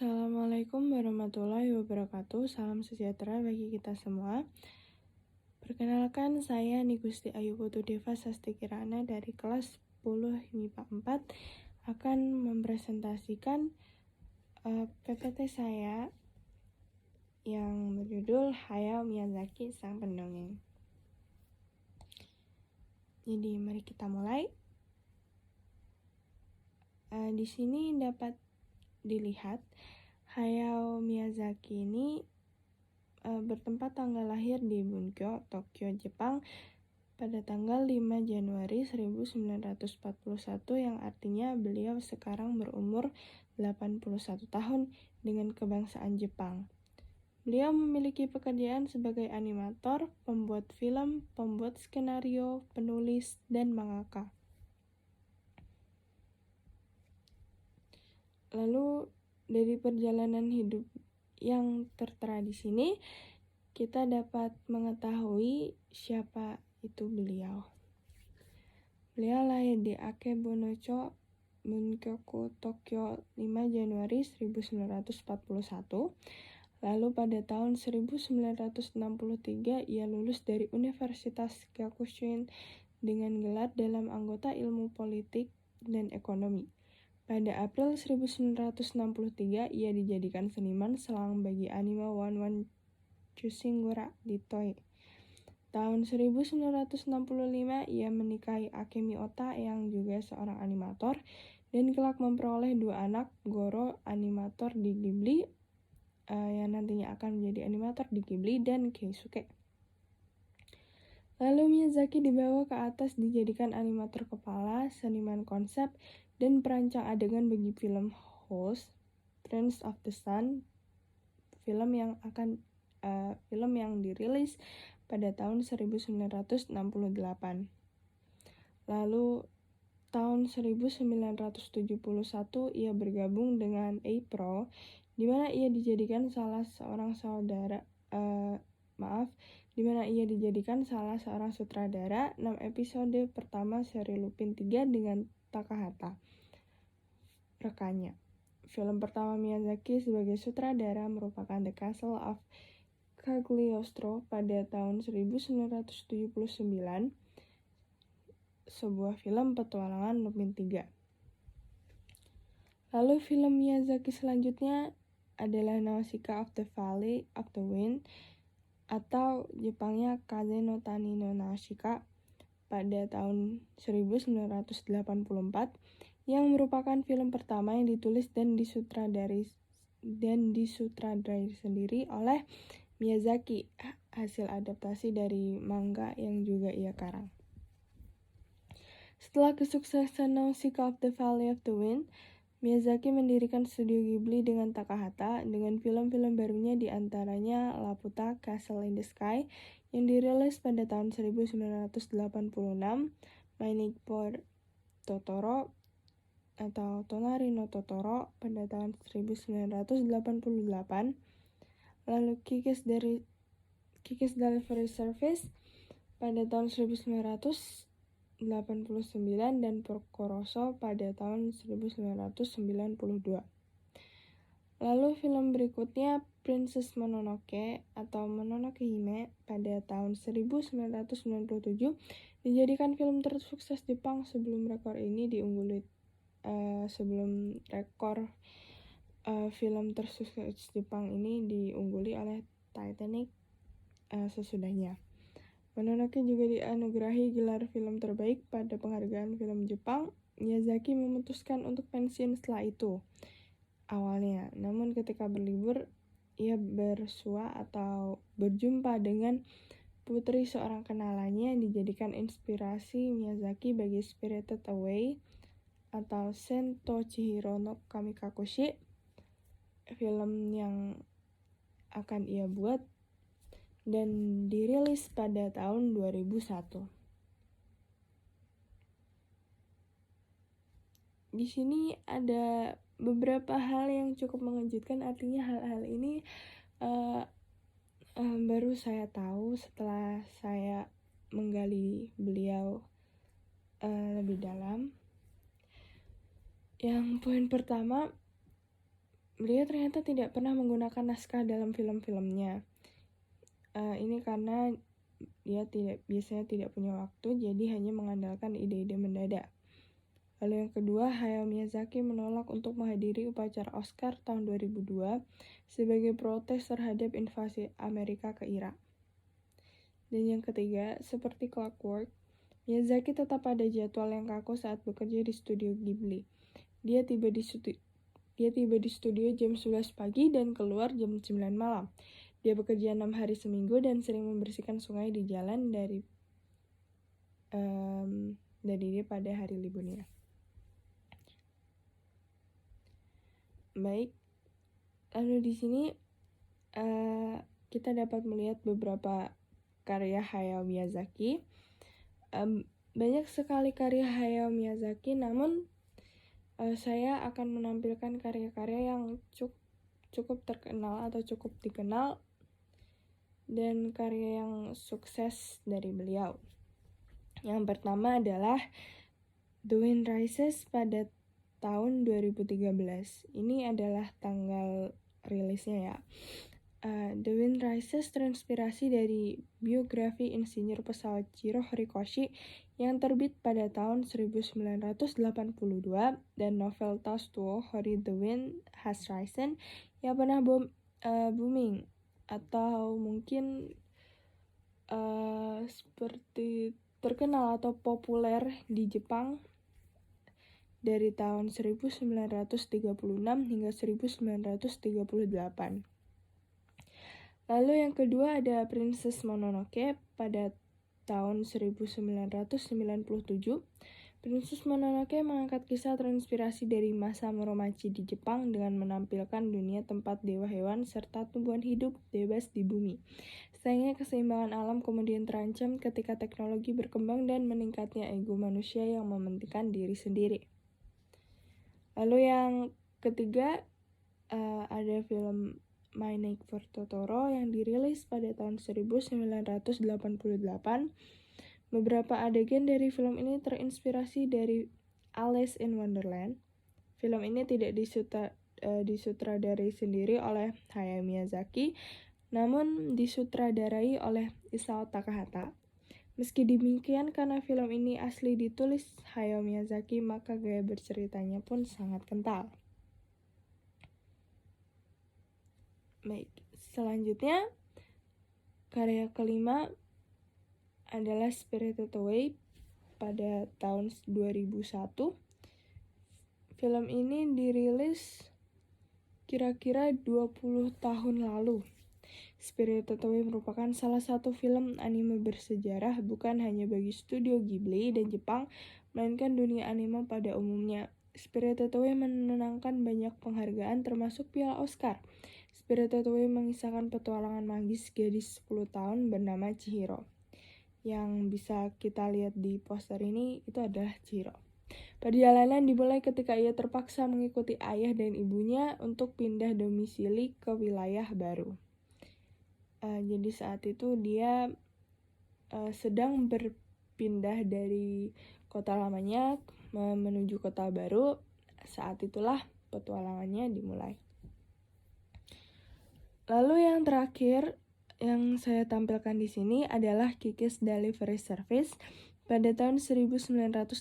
Assalamualaikum warahmatullahi wabarakatuh. Salam sejahtera bagi kita semua. Perkenalkan, saya Nigusti Ayu Putu Deva Sasti Kirana dari kelas 10 MIPA 4 akan mempresentasikan PPT saya yang berjudul Hayao Miyazaki Sang Pendongeng. Jadi mari kita mulai. Di sini dapat dilihat Hayao Miyazaki ini bertempat tanggal lahir di Bunkyo, Tokyo, Jepang pada tanggal 5 Januari 1941 yang artinya beliau sekarang berumur 81 tahun dengan kebangsaan Jepang. Beliau memiliki pekerjaan sebagai animator, pembuat film, pembuat skenario, penulis, dan mangaka. Lalu dari perjalanan hidup yang tertera di sini, kita dapat mengetahui siapa itu beliau. Beliau lahir di Akebonocho, Bunkyoku, Tokyo 5 Januari 1941. Lalu pada tahun 1963 ia lulus dari Universitas Kyokushin dengan gelar dalam anggota ilmu politik dan ekonomi. Pada April 1963, ia dijadikan seniman selang bagi anime One One Chushingura di Toei. Tahun 1965, ia menikahi Akemi Ota yang juga seorang animator dan kelak memperoleh 2 anak, Goro, animator di Ghibli, yang nantinya akan menjadi animator di Ghibli, dan Keisuke. Lalu Miyazaki dibawa ke atas dijadikan animator kepala, seniman konsep, dan perancang adegan bagi film House, Prince of the Sun, film yang dirilis pada tahun 1968. Lalu tahun 1971 ia bergabung dengan A-Pro, di mana ia dijadikan salah seorang sutradara 6 episode pertama seri Lupin 3 dengan Takahata, rekannya. Film pertama Miyazaki sebagai sutradara merupakan The Castle of Cagliostro pada tahun 1979, sebuah film petualangan Lupin 3. Lalu film Miyazaki selanjutnya adalah Nausicaa of the Valley of the Wind, atau Jepangnya Kaze no Tani no Nausicaa, pada tahun 1984, yang merupakan film pertama yang ditulis dan disutradarai sendiri oleh Miyazaki, hasil adaptasi dari manga yang juga ia karang. Setelah kesuksesan Nausicaa of the Valley of the Wind, Miyazaki mendirikan studio Ghibli dengan Takahata dengan film-film barunya diantaranya Laputa Castle in the Sky yang dirilis pada tahun 1986, My Neighbor Totoro atau Tonari no Totoro pada tahun 1988, lalu Kiki's Delivery Service pada tahun 1989 dan Porco Rosso pada tahun 1992. Lalu film berikutnya Princess Mononoke atau Mononoke Hime pada tahun 1997 dijadikan film tersukses Jepang sebelum rekor film tersukses Jepang ini diungguli oleh Titanic sesudahnya. Mononoke juga dianugerahi gelar film terbaik pada penghargaan film Jepang. Miyazaki memutuskan untuk pensiun setelah itu awalnya, namun ketika berlibur ia bersua atau berjumpa dengan putri seorang kenalannya yang dijadikan inspirasi Miyazaki bagi Spirited Away atau Sento Chihiro no Kamikakushi, film yang akan ia buat dan dirilis pada tahun 2001. Di sini ada beberapa hal yang cukup mengejutkan, artinya hal-hal ini baru saya tahu setelah saya menggali beliau lebih dalam. Yang poin pertama, beliau ternyata tidak pernah menggunakan naskah dalam film-filmnya. Ini karena dia biasanya tidak punya waktu, jadi hanya mengandalkan ide-ide mendadak. Lalu yang kedua, Hayao Miyazaki menolak untuk menghadiri upacara Oscar tahun 2002 sebagai protes terhadap invasi Amerika ke Irak. Dan yang ketiga, seperti Clockwork, Miyazaki tetap ada jadwal yang kaku saat bekerja di studio Ghibli. Dia tiba di studio jam 11 pagi dan keluar jam 9 malam. Dia bekerja 6 hari seminggu dan sering membersihkan sungai di jalan dari dia pada hari liburnya. Baik, lalu di sini kita dapat melihat beberapa karya Hayao Miyazaki. Banyak sekali karya Hayao Miyazaki, namun saya akan menampilkan karya-karya yang cukup terkenal atau cukup dikenal dan karya yang sukses dari beliau. Yang pertama adalah The Wind Rises pada tahun 2013. Ini adalah tanggal rilisnya ya. The Wind Rises terinspirasi dari biografi insinyur pesawat Jiro Horikoshi yang terbit pada tahun 1982 dan novel Tolstoy Hori The Wind Has Risen yang pernah booming atau mungkin seperti terkenal atau populer di Jepang dari tahun 1936 hingga 1938. Lalu yang kedua ada Princess Mononoke pada tahun 1997. Princess Mononoke mengangkat kisah terinspirasi dari masa Muromachi di Jepang dengan menampilkan dunia tempat dewa hewan serta tumbuhan hidup bebas di bumi. Sayangnya keseimbangan alam kemudian terancam ketika teknologi berkembang dan meningkatnya ego manusia yang mementingkan diri sendiri. Lalu yang ketiga ada film My Neighbor Totoro yang dirilis pada tahun 1988. Beberapa adegan dari film ini terinspirasi dari Alice in Wonderland. Film ini tidak disutradarai sendiri oleh Hayao Miyazaki, namun disutradarai oleh Isao Takahata. Meski demikian, karena film ini asli ditulis Hayao Miyazaki, maka gaya berceritanya pun sangat kental. Baik, selanjutnya karya kelima adalah Spirited Away pada tahun 2001. Film ini dirilis kira-kira 20 tahun lalu. Spirited Away merupakan salah satu film anime bersejarah bukan hanya bagi studio Ghibli dan Jepang, melainkan dunia anime pada umumnya. Spirited Away menenangkan banyak penghargaan termasuk Piala Oscar. Spirited Away mengisahkan petualangan magis gadis 10 tahun bernama Chihiro. Yang bisa kita lihat di poster ini itu adalah Chihiro. Perjalanan dimulai ketika ia terpaksa mengikuti ayah dan ibunya untuk pindah domisili ke wilayah baru. Jadi saat itu dia sedang berpindah dari kota lamanya menuju kota baru. Saat itulah petualangannya dimulai. Lalu yang terakhir yang saya tampilkan di sini adalah Kiki's Delivery Service pada tahun 1989.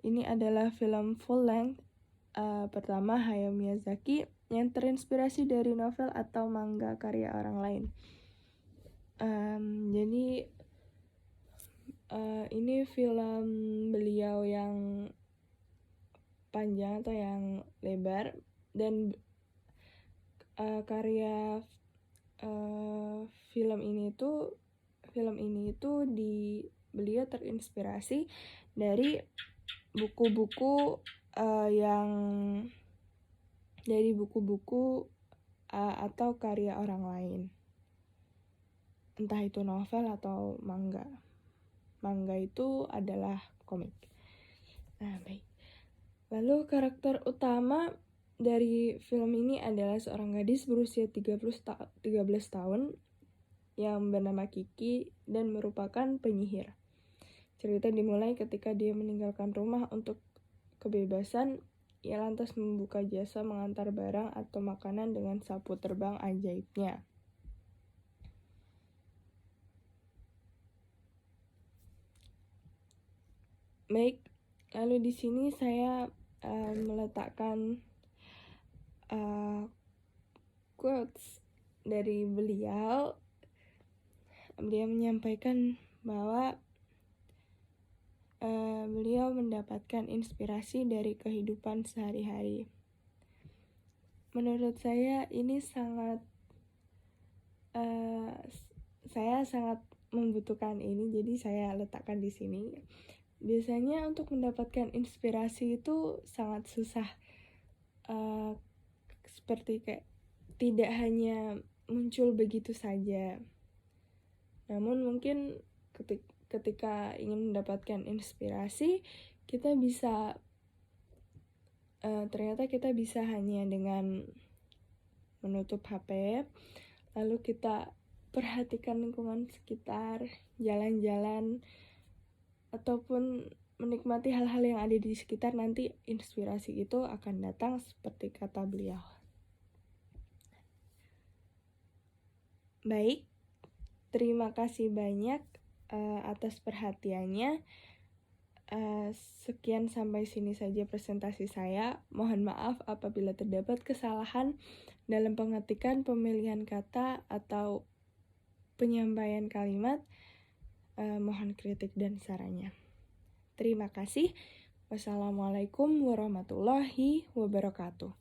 Ini adalah film full length pertama Hayao Miyazaki yang terinspirasi dari novel atau manga karya orang lain. Jadi ini film beliau yang panjang atau yang lebar dan karya film ini itu beliau terinspirasi dari buku-buku atau karya orang lain, entah itu novel atau manga. Manga itu adalah komik. Nah, baik. Lalu karakter utama dari film ini adalah seorang gadis berusia 13 tahun yang bernama Kiki dan merupakan penyihir. Cerita dimulai ketika dia meninggalkan rumah untuk kebebasan ia lantas membuka jasa mengantar barang atau makanan dengan sapu terbang ajaibnya. Baik, lalu di sini saya meletakkan quotes dari beliau. Beliau menyampaikan bahwa beliau mendapatkan inspirasi dari kehidupan sehari-hari. Menurut saya ini saya sangat membutuhkan ini, jadi saya letakkan di sini. Biasanya untuk mendapatkan inspirasi itu sangat susah, seperti kayak tidak hanya muncul begitu saja. Namun mungkin ketika ingin mendapatkan inspirasi, kita bisa ternyata kita bisa hanya dengan menutup HP, lalu kita perhatikan lingkungan sekitar, jalan-jalan, ataupun menikmati hal-hal yang ada di sekitar, nanti inspirasi itu akan datang seperti kata beliau. Baik, terima kasih banyak atas perhatiannya. Sekian sampai sini saja presentasi saya. Mohon maaf apabila terdapat kesalahan dalam pengetikan pemilihan kata atau penyampaian kalimat. Mohon kritik dan sarannya. Terima kasih. Wassalamualaikum warahmatullahi wabarakatuh.